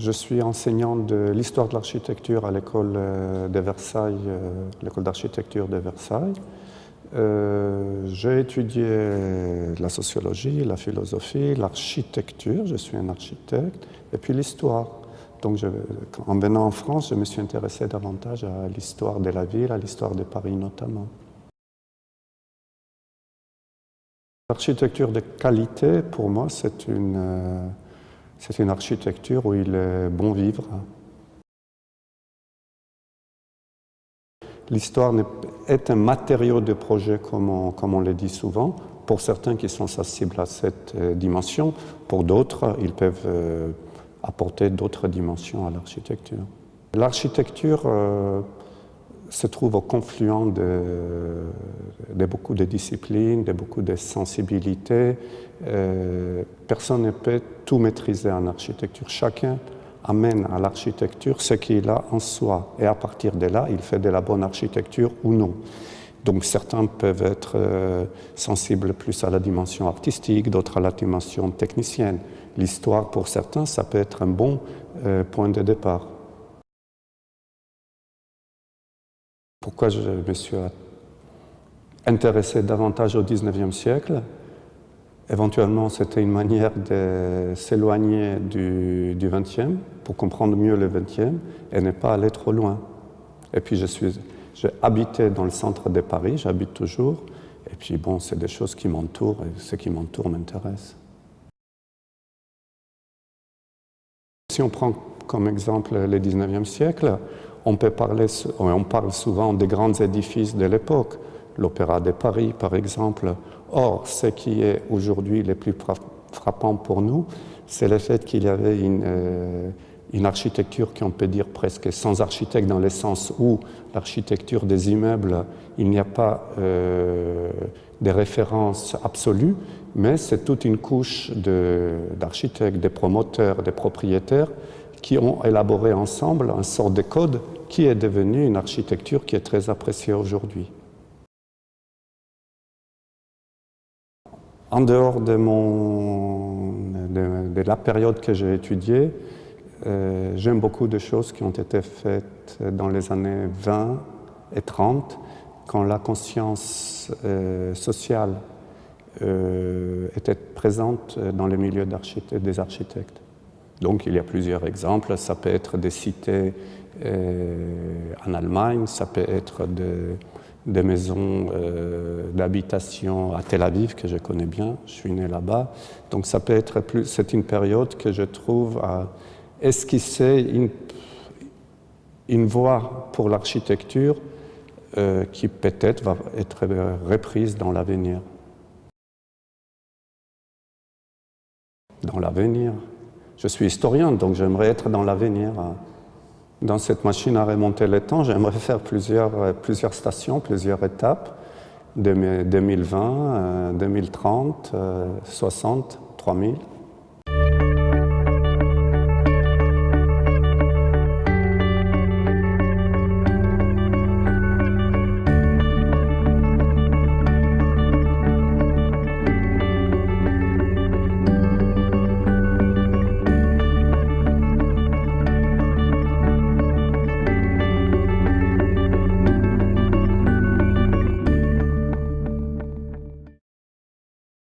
Je suis enseignant de l'histoire de l'architecture à l'école de Versailles, l'école d'architecture de Versailles. J'ai étudié la sociologie, la philosophie, l'architecture, je suis un architecte, et puis l'histoire. Donc en venant en France, je me suis intéressé davantage à l'histoire de la ville, à l'histoire de Paris notamment. L'architecture de qualité, pour moi, c'est une architecture où il est bon vivre. L'histoire est un matériau de projet, comme on le dit souvent, pour certains qui sont sensibles à cette dimension. Pour d'autres, ils peuvent apporter d'autres dimensions à l'architecture. L'architecture se trouve au confluent de beaucoup de disciplines, de beaucoup de sensibilités. Personne ne peut tout maîtriser en architecture. Chacun amène à l'architecture ce qu'il a en soi. Et à partir de là, il fait de la bonne architecture ou non. Donc certains peuvent être sensibles plus à la dimension artistique, d'autres à la dimension technicienne. L'histoire, pour certains, ça peut être un bon point de départ. Pourquoi je me suis intéressé davantage au XIXe siècle? Éventuellement, c'était une manière de s'éloigner du XXe pour comprendre mieux le XXe et ne pas aller trop loin. Et puis, j'ai habité dans le centre de Paris, j'habite toujours. Et puis, bon, c'est des choses qui m'entourent et ce qui m'entoure m'intéresse. Si on prend comme exemple le XIXe siècle, on parle souvent des grands édifices de l'époque, l'Opéra de Paris par exemple. Or, ce qui est aujourd'hui le plus frappant pour nous, c'est le fait qu'il y avait une architecture qu'on peut dire presque sans architecte, dans le sens où l'architecture des immeubles, il n'y a pas de référence absolue, mais c'est toute une couche d'architectes, des promoteurs, des propriétaires qui ont élaboré ensemble une sorte de code qui est devenu une architecture qui est très appréciée aujourd'hui. En dehors de la période que j'ai étudiée, j'aime beaucoup de choses qui ont été faites dans les années 20 et 30, quand la conscience sociale était présente dans le milieu des architectes. Donc il y a plusieurs exemples, ça peut être des cités en Allemagne, ça peut être des maisons d'habitation à Tel Aviv, que je connais bien, je suis né là-bas. Donc ça peut être c'est une période que je trouve à esquisser une voie pour l'architecture qui peut-être va être reprise dans l'avenir. Dans l'avenir. Je suis historien, donc j'aimerais être dans l'avenir. Dans cette machine à remonter le temps, j'aimerais faire plusieurs stations, plusieurs étapes, 2020, 2030, 60, 3000.